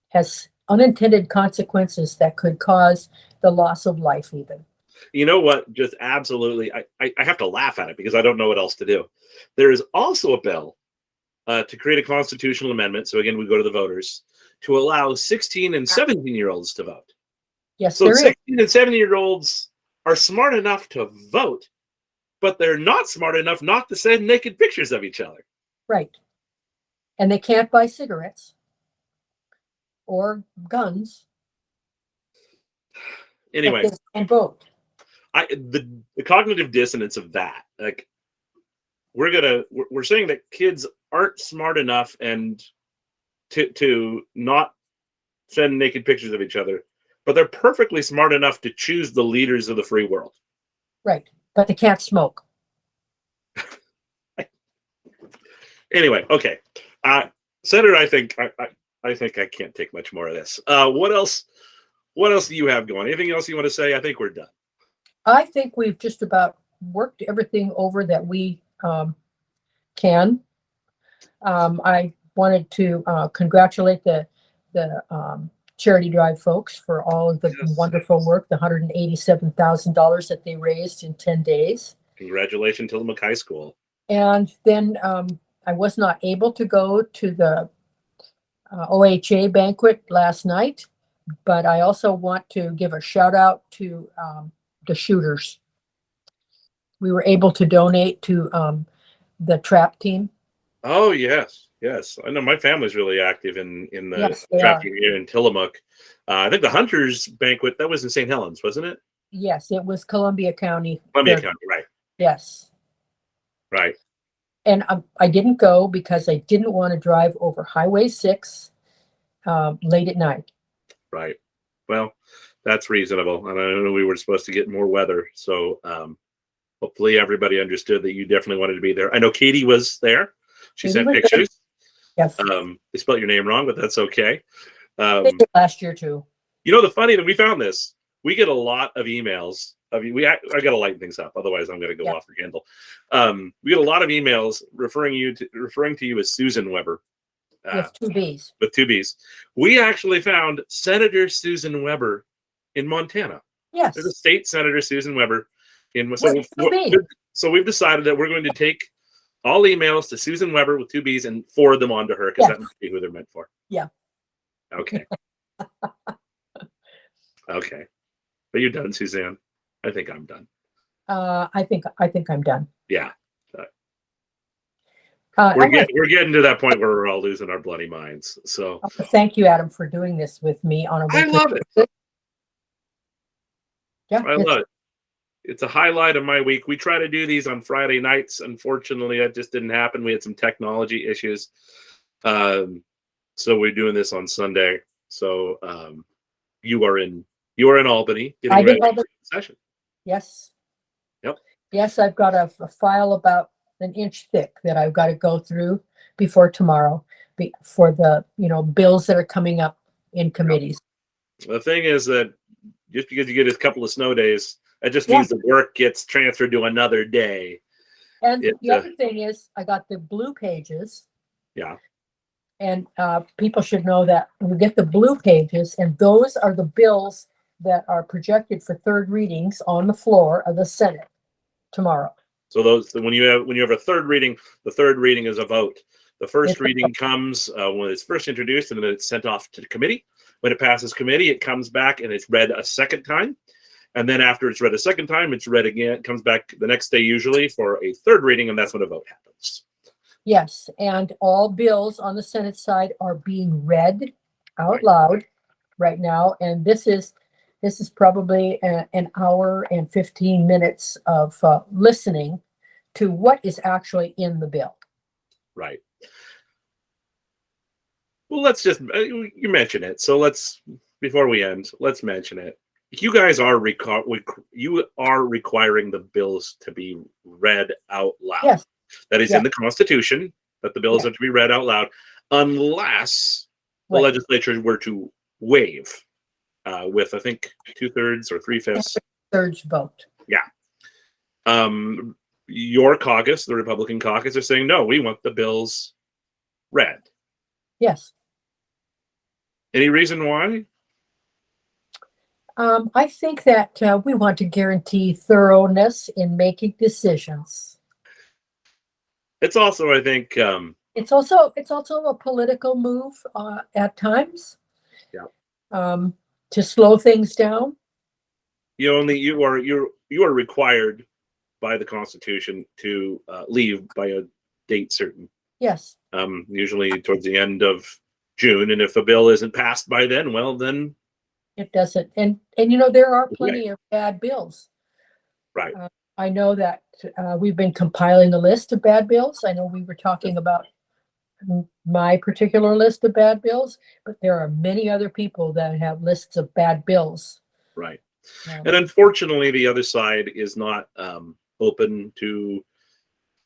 [SPEAKER 2] has unintended consequences that could cause the loss of life even.
[SPEAKER 1] You know what? Just absolutely, I have to laugh at it because I don't know what else to do. There is also a bill to create a constitutional amendment. So again, we go to the voters to allow 16 and 17-year-olds to vote.
[SPEAKER 2] Yes,
[SPEAKER 1] So
[SPEAKER 2] there is.
[SPEAKER 1] 16 and 17-year-olds are smart enough to vote, but they're not smart enough not to send naked pictures of each other.
[SPEAKER 2] Right. And they can't buy cigarettes or guns.
[SPEAKER 1] Anyway,
[SPEAKER 2] but they can vote.
[SPEAKER 1] The cognitive dissonance of that, like we're saying that kids aren't smart enough and to not send naked pictures of each other, but they're perfectly smart enough to choose the leaders of the free world.
[SPEAKER 2] Right. But they can't smoke.
[SPEAKER 1] Anyway, okay. Senator, I think I can't take much more of this. What else do you have going? Anything else you want to say? I think we're done.
[SPEAKER 2] I think we've just about worked everything over that we can. I wanted to congratulate the Charity Drive folks for all of the wonderful work, the $187,000 that they raised in 10 days.
[SPEAKER 1] Congratulations to Tillamook High School.
[SPEAKER 2] And then I was not able to go to the OHA banquet last night, but I also want to give a shout out to the shooters. We were able to donate to the trap team.
[SPEAKER 1] Oh, yes. I know my family's really active in the
[SPEAKER 2] Yes,
[SPEAKER 1] trap team here in Tillamook. I think the Hunters banquet, that was in St. Helens, wasn't it?
[SPEAKER 2] Yes, it was Columbia County.
[SPEAKER 1] Columbia County, right.
[SPEAKER 2] Yes.
[SPEAKER 1] Right.
[SPEAKER 2] And I didn't go because I didn't want to drive over Highway 6 late at night.
[SPEAKER 1] Right. Well, that's reasonable. And I know we were supposed to get more weather. So hopefully everybody understood that you definitely wanted to be there. I know Katie was there. She sent pictures.
[SPEAKER 2] Yes.
[SPEAKER 1] They spelled your name wrong, but that's okay.
[SPEAKER 2] They did last year too.
[SPEAKER 1] The funny that we found this, we get a lot of emails. I got to lighten things up, otherwise I'm going to go off the handle. We get a lot of emails referring to you as Susan Weber.
[SPEAKER 2] With two B's.
[SPEAKER 1] With two B's. We actually found Senator Susan Weber in Montana.
[SPEAKER 2] Yes.
[SPEAKER 1] There's a state Senator Susan Weber in. So we've decided that we're going to take all emails to Susan Weber with two B's and forward them on to her because that must be who they're meant for.
[SPEAKER 2] Yeah.
[SPEAKER 1] Okay. Okay. Are you done, Suzanne? I think I'm done.
[SPEAKER 2] I think I'm done.
[SPEAKER 1] Yeah. We're getting to that point where we're all losing our bloody minds. So
[SPEAKER 2] thank you, Adam, for doing this with me on a weekly
[SPEAKER 1] basis. I love it.
[SPEAKER 2] Yeah,
[SPEAKER 1] I love it. It's a highlight of my week. We try to do these on Friday nights. Unfortunately, that just didn't happen. We had some technology issues. So we're doing this on Sunday. So you are in Albany.
[SPEAKER 2] Getting ready for the
[SPEAKER 1] session.
[SPEAKER 2] Yes.
[SPEAKER 1] Yep.
[SPEAKER 2] Yes, I've got a file about an inch thick that I've got to go through before tomorrow for the bills that are coming up in committees.
[SPEAKER 1] The thing is that just because you get a couple of snow days, that just means the work gets transferred to another day.
[SPEAKER 2] And the other thing is I got the blue pages.
[SPEAKER 1] Yeah.
[SPEAKER 2] And people should know that we get the blue pages, and those are the bills that are projected for third readings on the floor of the Senate tomorrow.
[SPEAKER 1] So when you have a third reading, the third reading is a vote. The first reading comes when it's first introduced, and then it's sent off to the committee. When it passes committee, it comes back and it's read a second time. And then after it's read a second time, it's read again. It comes back the next day usually for a third reading, and that's when a vote happens.
[SPEAKER 2] Yes, and all bills on the Senate side are being read out loud right now, and this is probably an hour and 15 minutes of listening to what is actually in the bill.
[SPEAKER 1] Right. Well, let's just you mention it. So before we end, let's mention it. you guys are you are requiring the bills to be read out loud.
[SPEAKER 2] Yes.
[SPEAKER 1] That is
[SPEAKER 2] Yeah.
[SPEAKER 1] in the Constitution, that the bills
[SPEAKER 2] Yeah.
[SPEAKER 1] are to be read out loud, unless the
[SPEAKER 2] Right.
[SPEAKER 1] legislature were to waive with, I think, 2/3 or 3/5.
[SPEAKER 2] Third vote.
[SPEAKER 1] Yeah. Your caucus, the Republican caucus, are saying, no, we want the bills read.
[SPEAKER 2] Yes.
[SPEAKER 1] Any reason why?
[SPEAKER 2] I think that we want to guarantee thoroughness in making decisions.
[SPEAKER 1] It's also, I think,
[SPEAKER 2] It's also a political move at times.
[SPEAKER 1] Yeah.
[SPEAKER 2] To slow things down.
[SPEAKER 1] you are required by the Constitution to leave by a date certain.
[SPEAKER 2] Yes.
[SPEAKER 1] Usually towards the end of June, and if a bill isn't passed by then, well, then
[SPEAKER 2] it doesn't. And there are plenty of bad bills.
[SPEAKER 1] Right.
[SPEAKER 2] I know that we've been compiling a list of bad bills. I know we were talking about my particular list of bad bills, but there are many other people that have lists of bad bills.
[SPEAKER 1] Right. And unfortunately, the other side is not open to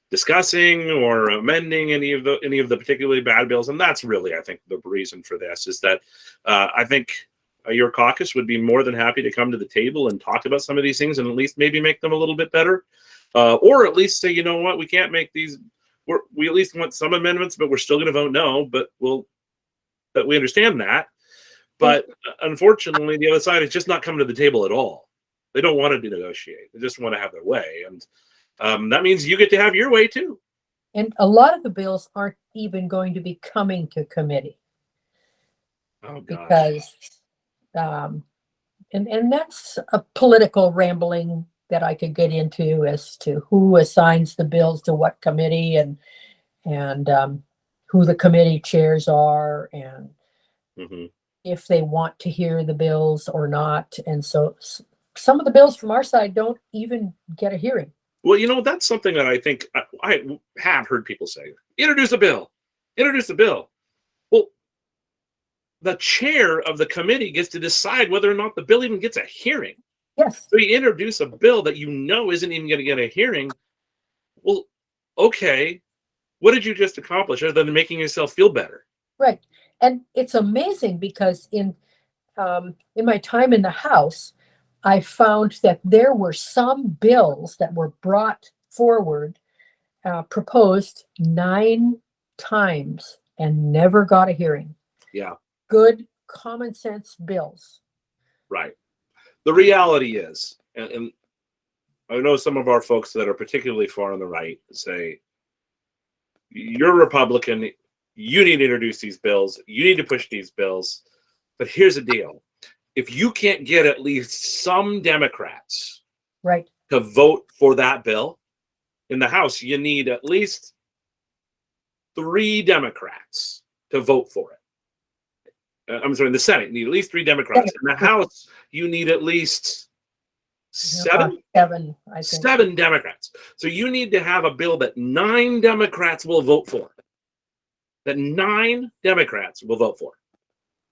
[SPEAKER 1] discussing or amending any of the particularly bad bills, and that's really, I think, the reason for this is that I think your caucus would be more than happy to come to the table and talk about some of these things and at least maybe make them a little bit better, or at least say, you know what, we can't make these. We at least want some amendments, but we're still going to vote no. But we understand that. But unfortunately, the other side is just not coming to the table at all. They don't want to negotiate. They just want to have their way, and that means you get to have your way too.
[SPEAKER 2] And a lot of the bills aren't even going to be coming to committee.
[SPEAKER 1] Oh, gosh.
[SPEAKER 2] Because, and that's a political rambling that I could get into as to who assigns the bills to what committee and who the committee chairs are and if they want to hear the bills or not. And so some of the bills from our side don't even get a hearing.
[SPEAKER 1] Well, that's something that I think I have heard people say, introduce a bill. Well, the chair of the committee gets to decide whether or not the bill even gets a hearing.
[SPEAKER 2] Yes.
[SPEAKER 1] So you introduce a bill that isn't even going to get a hearing. Well, okay, what did you just accomplish other than making yourself feel better?
[SPEAKER 2] Right. And it's amazing because in my time in the House, I found that there were some bills that were brought forward, proposed 9 times and never got a hearing.
[SPEAKER 1] Yeah.
[SPEAKER 2] Good common sense bills.
[SPEAKER 1] Right. The reality is, and I know some of our folks that are particularly far on the right say, you're Republican, you need to introduce these bills, you need to push these bills. But here's the deal. If you can't get at least some Democrats to vote for that bill in the House, you need at least 3 Democrats to vote for it. I'm sorry, in the Senate, you need at least 3 Democrats. In the House, you need at least 7?
[SPEAKER 2] 7, I think.
[SPEAKER 1] 7 Democrats. So you need to have a bill that 9 Democrats will vote for. That 9 Democrats will vote for.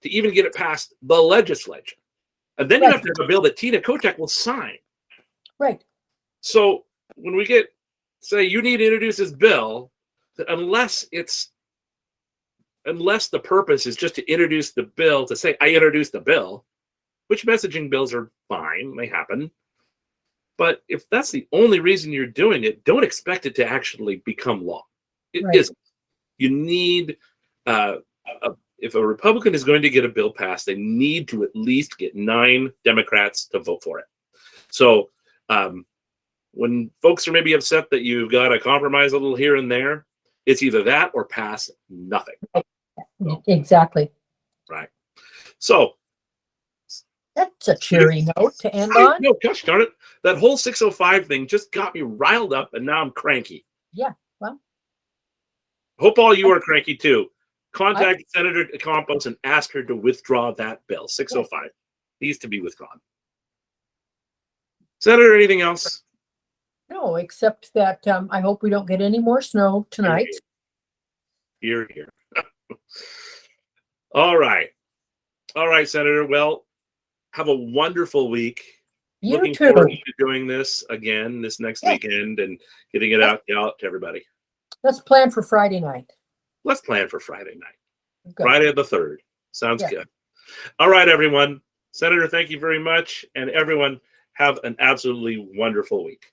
[SPEAKER 1] To even get it past the legislature. And then you have to have a bill that Tina Kotek will sign.
[SPEAKER 2] Right.
[SPEAKER 1] So when we say you need to introduce this bill, unless the purpose is just to introduce the bill, to say, I introduced the bill, which messaging bills are fine, they happen. But if that's the only reason you're doing it, don't expect it to actually become law. It isn't. You need, if a Republican is going to get a bill passed, they need to at least get 9 Democrats to vote for it. So when folks are maybe upset that you've got to compromise a little here and there, it's either that or pass nothing. So,
[SPEAKER 2] exactly.
[SPEAKER 1] Right. So
[SPEAKER 2] that's a cheery note to end on.
[SPEAKER 1] No, gosh darn it. That whole 605 thing just got me riled up and now I'm cranky.
[SPEAKER 2] Yeah. Well,
[SPEAKER 1] hope all you are cranky too. Contact Senator Campos and ask her to withdraw that bill. 605 needs to be withdrawn. Senator, anything else?
[SPEAKER 2] No, except that I hope we don't get any more snow tonight.
[SPEAKER 1] Here. All right, Senator. Well, have a wonderful week.
[SPEAKER 2] You
[SPEAKER 1] Looking
[SPEAKER 2] too.
[SPEAKER 1] forward to doing this again this next weekend and getting it out to everybody.
[SPEAKER 2] Let's plan for Friday night.
[SPEAKER 1] Let's plan for Friday night.
[SPEAKER 2] Good.
[SPEAKER 1] Friday the 3rd. Sounds good. All right, everyone. Senator, thank you very much. And everyone, have an absolutely wonderful week.